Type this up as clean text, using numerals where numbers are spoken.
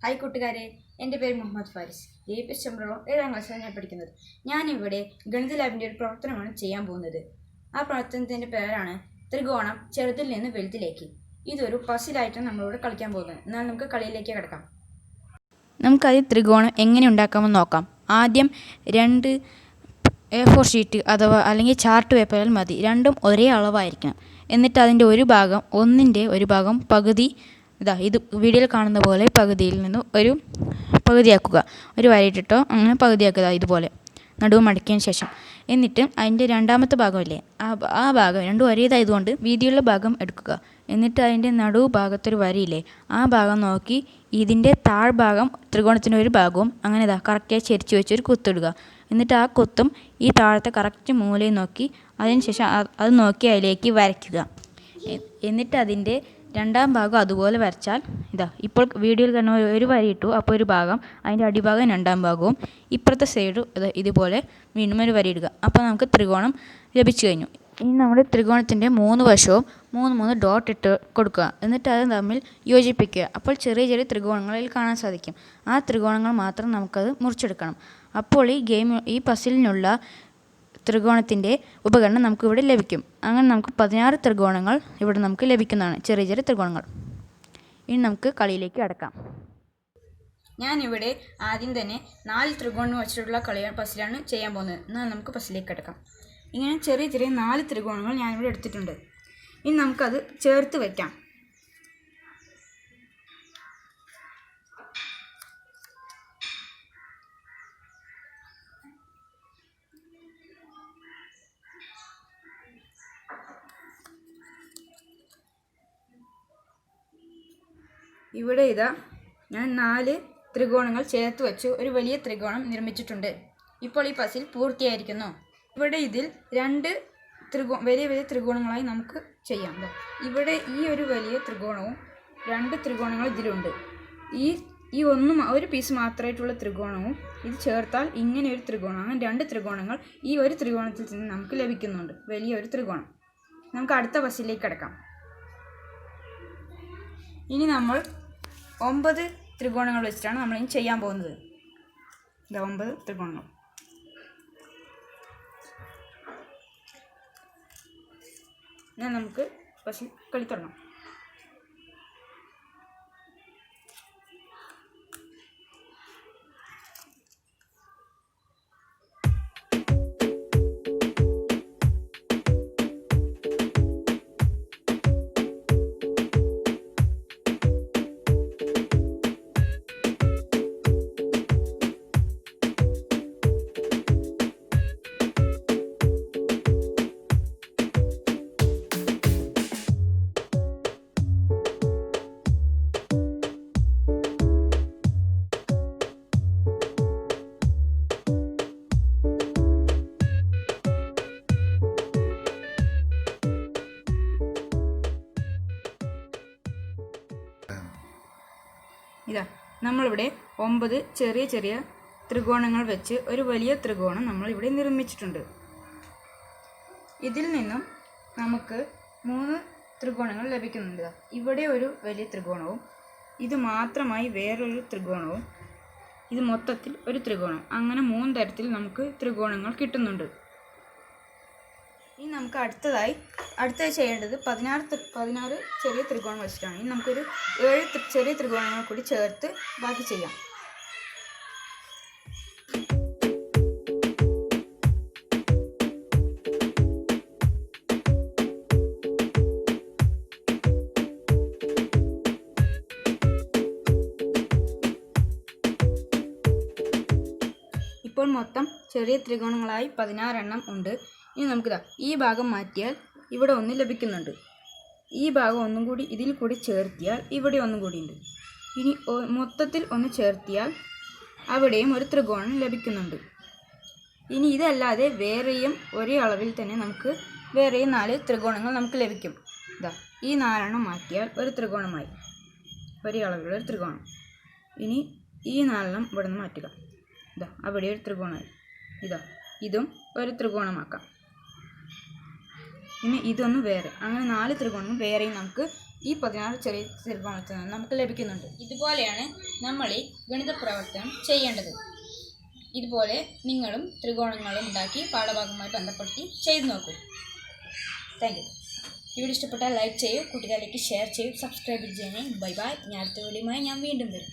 Hi കൂട്ടുകാരെ, എൻ്റെ പേര് മുഹമ്മദ് ഫാരിസ്. ഡിപിഎസ് 7ാം ക്ലാസ്സിലാണ് ഞാൻ പഠിക്കുന്നത്. ഞാനിവിടെ ഗണിത ലാബിൻ്റെ ഒരു പ്രവർത്തനമാണ് ചെയ്യാൻ പോകുന്നത്. ആ പ്രവർത്തനത്തിൻ്റെ പേരാണ് ത്രികോണം ചെറുതിൽ നിന്ന് വലുതിലേക്ക്. ഇതൊരു പസിലായിട്ടാണ് നമ്മളിവിടെ കളിക്കാൻ പോകുന്നത്. എന്നാൽ നമുക്ക് കളിയിലേക്ക് കിടക്കാം. നമുക്കത് ത്രികോണം എങ്ങനെ ഉണ്ടാക്കാമെന്ന് നോക്കാം. ആദ്യം 2 A4 ഷീറ്റ് അല്ലെങ്കിൽ ചാർട്ട് പേപ്പറിൽ മതി. രണ്ടും ഒരേ അളവായിരിക്കണം. എന്നിട്ട് അതിൻ്റെ ഒന്നിൻ്റെ ഒരു ഭാഗം പകുതി ഇത് വീഡിയോയിൽ കാണുന്ന പോലെ പകുതിയിൽ നിന്ന് ഒരു പകുതിയാക്കുക. ഒരു വരയിട്ടിട്ടോ അങ്ങനെ പകുതിയാക്കുക. ഇതുപോലെ നടുവ് മടക്കിയതിന് ശേഷം എന്നിട്ട് അതിൻ്റെ രണ്ടാമത്തെ ഭാഗമില്ലേ, ആ ഭാഗം രണ്ടും ഒരേതായതുകൊണ്ട് വീതിയുള്ള ഭാഗം എടുക്കുക. എന്നിട്ട് അതിൻ്റെ നടുവ് ഭാഗത്തൊരു വരയില്ലേ, ആ ഭാഗം നോക്കി ഇതിൻ്റെ താഴ്ഭാഗം ത്രികോണത്തിൻ്റെ ഒരു ഭാഗവും അങ്ങനെ കറക്റ്റായി ചെരിച്ച് വെച്ചൊരു കുത്തിടുക. എന്നിട്ട് ആ കുത്തും ഈ താഴത്തെ കറക്റ്റ് മൂലയും നോക്കി അതിന് ശേഷം അത് നോക്കി അതിലേക്ക് വരയ്ക്കുക. എന്നിട്ട് അതിൻ്റെ രണ്ടാം ഭാഗം അതുപോലെ വരച്ചാൽ ഇപ്പോൾ വീഡിയോയിൽ കാണുന്ന ഒരു വരി ഇട്ടു, അപ്പോൾ ഒരു ഭാഗം, അതിൻ്റെ അടിഭാഗം രണ്ടാം ഭാഗവും, ഇപ്പുറത്തെ സൈഡ് ഇതുപോലെ വീണ്ടും ഒരു വരി ഇടുക. അപ്പോൾ നമുക്ക് ത്രികോണം ലഭിച്ചു കഴിഞ്ഞു. ഇനി നമ്മുടെ ത്രികോണത്തിൻ്റെ 3 വശവും 3 ഡോട്ട് ഇട്ട് കൊടുക്കുക. എന്നിട്ട് അത് തമ്മിൽ യോജിപ്പിക്കുക. അപ്പോൾ ചെറിയ ചെറിയ ത്രികോണങ്ങളിൽ കാണാൻ സാധിക്കും. ആ ത്രികോണങ്ങൾ മാത്രം നമുക്കത് മുറിച്ചെടുക്കണം. അപ്പോൾ ഈ പസിലിനുള്ള ത്രികോണത്തിൻ്റെ ഉപകരണം നമുക്കിവിടെ ലഭിക്കും. അങ്ങനെ നമുക്ക് 16 ത്രികോണങ്ങൾ ഇവിടെ നമുക്ക് ലഭിക്കുന്നതാണ്, ചെറിയ ചെറിയ ത്രികോണങ്ങൾ. ഇനി നമുക്ക് കളിയിലേക്ക് കടക്കാം. ഞാനിവിടെ ആദ്യം തന്നെ 4 ത്രികോണം വെച്ചിട്ടുള്ള പസിലാണ് ചെയ്യാൻ പോകുന്നത്. എന്നാൽ നമുക്ക് പസിലേക്ക് കിടക്കാം. ഇങ്ങനെ ചെറിയ ചെറിയ 4 ത്രികോണങ്ങൾ ഞാനിവിടെ എടുത്തിട്ടുണ്ട്. ഇനി നമുക്കത് ചേർത്ത് വയ്ക്കാം. ഇവിടെ ഞാൻ 4 ത്രികോണങ്ങൾ ചേർത്ത് വെച്ച് ഒരു വലിയ ത്രികോണം നിർമ്മിച്ചിട്ടുണ്ട്. ഇപ്പോൾ ഈ പസിൽ പൂർത്തിയായിരിക്കുന്നു. ഇവിടെ ഇതിൽ 2 വലിയ വലിയ ത്രികോണങ്ങളായി നമുക്ക് ചെയ്യാം. ഇവിടെ ഈ ഒരു വലിയ ത്രികോണവും 2 ത്രികോണങ്ങൾ ഇതിലുണ്ട്. ഒരു പീസ് മാത്രമായിട്ടുള്ള ത്രികോണവും ഇത് ചേർത്താൽ ഇങ്ങനെ ഒരു ത്രികോണം, അങ്ങനെ 2 ത്രികോണങ്ങൾ ഈ ഒരു ത്രികോണത്തിൽ നിന്ന് നമുക്ക് ലഭിക്കുന്നുണ്ട്, വലിയൊരു ത്രികോണം. നമുക്ക് അടുത്ത പസിലേക്ക് കിടക്കാം. ഇനി നമ്മൾ 9 ത്രികോണങ്ങൾ വെച്ചിട്ടാണ് നമ്മളിനി ചെയ്യാൻ പോകുന്നത്. 9 ത്രികോണങ്ങൾ. എന്നാൽ നമുക്ക് പസിൽ കളി തുടങ്ങാം. നമ്മളിവിടെ 9 ചെറിയ ചെറിയ ത്രികോണങ്ങൾ വെച്ച് ഒരു വലിയ ത്രികോണം നമ്മളിവിടെ നിർമ്മിച്ചിട്ടുണ്ട്. ഇതിൽ നിന്നും നമുക്ക് 3 ത്രികോണങ്ങൾ ലഭിക്കുന്നുണ്ട്. ഇവിടെ ഒരു വലിയ ത്രികോണവും, ഇത് മാത്രമായി വേറൊരു ത്രികോണവും, ഇത് മൊത്തത്തിൽ ഒരു ത്രികോണം, അങ്ങനെ 3 തരത്തിൽ നമുക്ക് ത്രികോണങ്ങൾ കിട്ടുന്നുണ്ട്. ഇനി നമുക്ക് അടുത്തതായി ചെയ്യേണ്ടത് 16 ചെറിയ ത്രികോണം വെച്ചിട്ടാണ്. ഇനി നമുക്കൊരു 7 ചെറിയ ത്രികോണങ്ങൾ കൂടി ചേർത്ത് ബാക്കി ചെയ്യാം. ഇപ്പോൾ മൊത്തം ചെറിയ ത്രികോണങ്ങളായി 16 എണ്ണം ഉണ്ട്. ഇനി നമുക്ക് ഈ ഭാഗം മാറ്റിയാൽ ഇവിടെ ഒന്ന് ലഭിക്കുന്നുണ്ട്. ഈ ഭാഗം ഒന്നും കൂടി ഇതിൽ കൂടി ചേർത്തിയാൽ ഇവിടെ ഒന്നും കൂടി ഉണ്ട്. ഇനി മൊത്തത്തിൽ ഒന്ന് ചേർത്തിയാൽ അവിടെയും ഒരു ത്രികോണം ലഭിക്കുന്നുണ്ട്. ഇനി ഇതല്ലാതെ വേറെയും ഒരേ അളവിൽ തന്നെ നമുക്ക് വേറെയും 4 ത്രികോണങ്ങൾ നമുക്ക് ലഭിക്കും. ഈ 4 എണ്ണം മാറ്റിയാൽ ഒരു ത്രികോണമായി, ഒരേ അളവിലുള്ള ഒരു ത്രികോണം. ഇനി ഈ 4 എണ്ണം ഇവിടെ നിന്ന് മാറ്റുക. അവിടെ ഒരു ത്രികോണമായി. ഇതും ഒരു ത്രികോണമാക്കാം. ഇനി ഇതൊന്ന് വേറെ. അങ്ങനെ 4 ത്രികോണങ്ങൾ വേറെയും നമുക്ക് ഈ 16 ചെറിയ ത്രികോണത്തിൽ നിന്ന് നമുക്ക് ലഭിക്കുന്നുണ്ട്. ഇതുപോലെയാണ് നമ്മൾ ഈ ഗണിത പ്രവർത്തനം ചെയ്യേണ്ടത്. ഇതുപോലെ നിങ്ങളും ത്രികോണങ്ങളും ഉണ്ടാക്കി പാഠഭാഗവുമായി ബന്ധപ്പെടുത്തി ചെയ്തു നോക്കൂ. Thank you. വീഡിയോ ഇഷ്ടപ്പെട്ടാൽ ലൈക്ക് ചെയ്യൂ, കൂട്ടുകാരിലേക്ക് ഷെയർ ചെയ്യൂ, സബ്സ്ക്രൈബ് ചെയ്യണേ. Bye bye. അടുത്ത വീഡിയോയുമായി ഞാൻ വീണ്ടും വരും.